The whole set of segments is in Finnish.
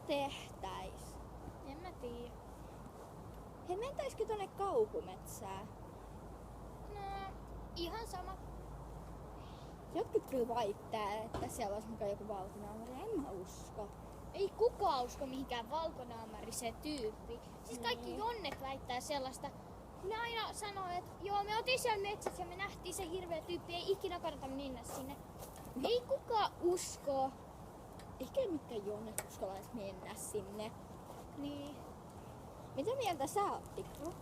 tehtäis? En mä tiedä. Hei, mentäisikö tonne kauhumetsään? No, ihan sama. Jotkut kyllä väittää, että siellä olisi mukaan joku valkonaamari. En mä usko. Ei kukaan usko mihinkään valkonaamariseen tyyppiin. Siis kaikki jonnet väittää sellaista. Ne aina sanoo, että joo, me oltiin siellä metsässä ja me nähtiin se hirveä tyyppi. Ei ikinä kannata mennä sinne. Ei kukaan usko. Eikä mitkään jonnet uskalais mennä sinne. Niin. Mitä mieltä sä oot, Tikku?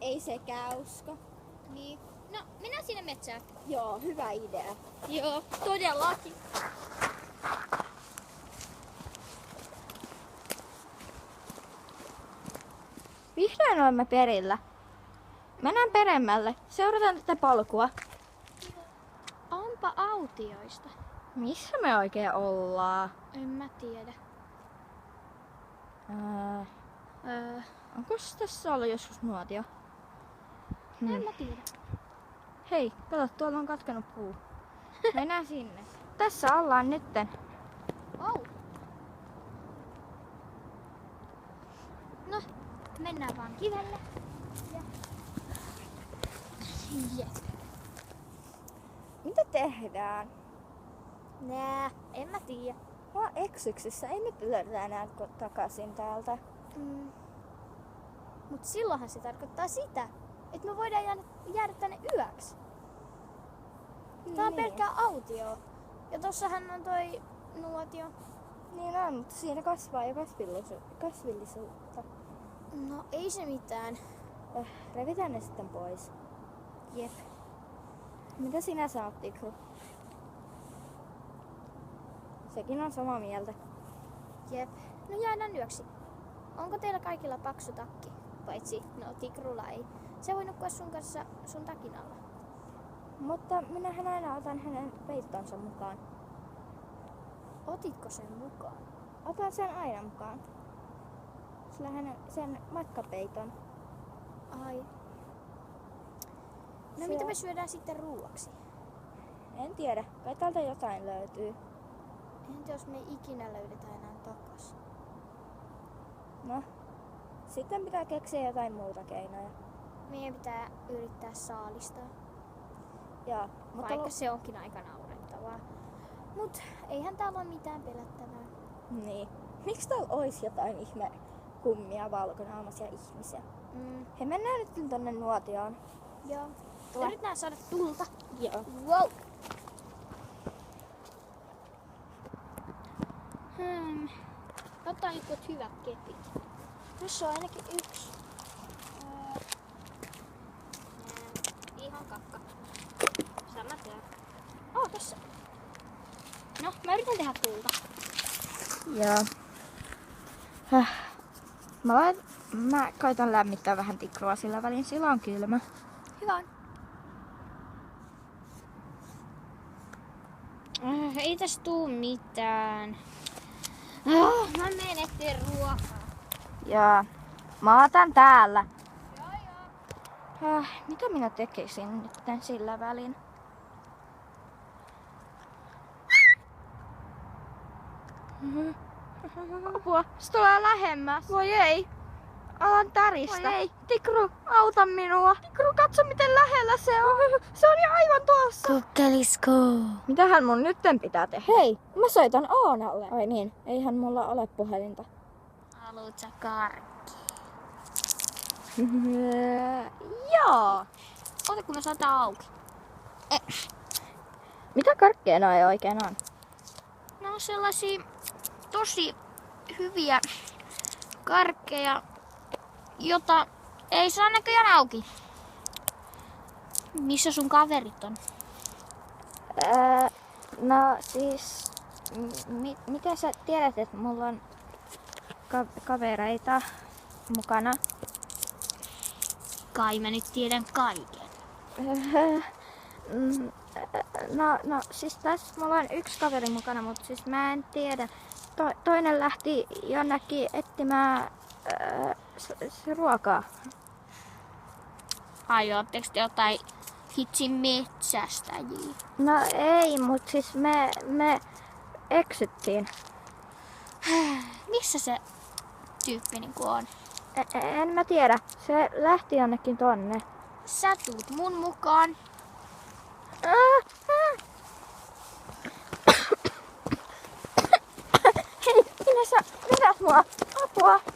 Ei sekään usko. Niin. No, mennään sinne metsään. Joo, hyvä idea. Joo, todellakin. Vihdoin olemme perillä. Mennään peremmälle. Seurataan tätä polkua. Onpa autioista. Missä me oikein ollaan? En mä tiedä. Onko tässä ollut joskus nuotio? En mä tiedä. Hei, kato, tuolla on katkenut puu. Mennään sinne. Tässä ollaan nytten. Wow. No, mennään vaan kivelle. Ja. Mitä tehdään? Nää, en mä tiedä. Mä oon eksyksissä. Ei me löydetä enää takaisin täältä. Mut silloinhan se tarkoittaa sitä, että me voidaan jäädä tänne yöksi. Tää on pelkkää autio. Ja tossahan on toi nuotio. Niin on, mutta siinä kasvaa jo kasvillisuutta. No ei se mitään. Revitään ne sitten pois. Jep. Mitä sinä sanot, Tikru? Sekin on samaa mieltä. Jep. No jäädään yöksi. Onko teillä kaikilla paksu takki? Paitsi, no Tikrulla ei. Se voi nukkua sun kanssa sun takin alla. Mutta minähän aina otan hänen peittonsa mukaan. Otitko sen mukaan? Otan sen aina mukaan. Sillä hänen sen matkapeiton. Ai. No mitä me syödään sitten ruuaksi? En tiedä. Kai täältä jotain löytyy. Entä jos me ei ikinä löydetä enää takas? No, sitten pitää keksiä jotain muuta keinoja. Meidän pitää yrittää saalistaa. Joo, mutta Vaikka se onkin aika naurettavaa. Mut eihän täällä ole mitään pelättävää. Niin. Miksi täällä olisi jotain ihme kummia valkonaamaisia ihmisiä? Hei, mennään nyt tonne nuotioon. Joo. Yritetään saada tulta. Joo. Wow. Ota jotkut hyvät kepit. Tässä on ainakin yksi. Ihan kakka. Sama tää. Tässä. No, mä yritän tehdä tulta. Joo. Mä koitan lämmittää vähän Tikrua sillä välin, sillä on kylmä. Hyvä on. Ei tästä tuu mitään. Mä menen eteen ruokaa. Joo. Mä otan täällä. Mitä minä tekisin nyt sillä välin? Apua, se tulee lähemmäs. Voi ei. Alan täristä. Voi ei. Tikru, auta minua. Tikru, katso miten lähellä se on. Se on jo aivan tuossa. Kukkelisko. Mitähän mun nytten pitää tehdä? Hei, mä soitan Oonalle. Ai niin, eihän mulla ole puhelinta. Haluut sä karkki? Joo. Ota kun mä saan tää auki. Mitä karkkeja noi oikein on? Ne on sellaisia tosi hyviä karkkeja, jota ei saa näköjään auki. Missä sun kaverit on? No siis, miten sä tiedät, että mulla on kavereita mukana? Kai mä nyt tiedän kaiken. No siis tässä mulla on yksi kaveri mukana, mutta siis mä en tiedä. Toinen lähti jonnekin etsimään ruokaa. Ai, ootteko te jotain hitsin metsästäjiä? No ei, mutta siis me eksyttiin. Missä se tyyppi niinku on? En mä tiedä. Se lähti jonnekin tonne. Sä tuut mun mukaan. Hei, minä sä vedät mua. Apua.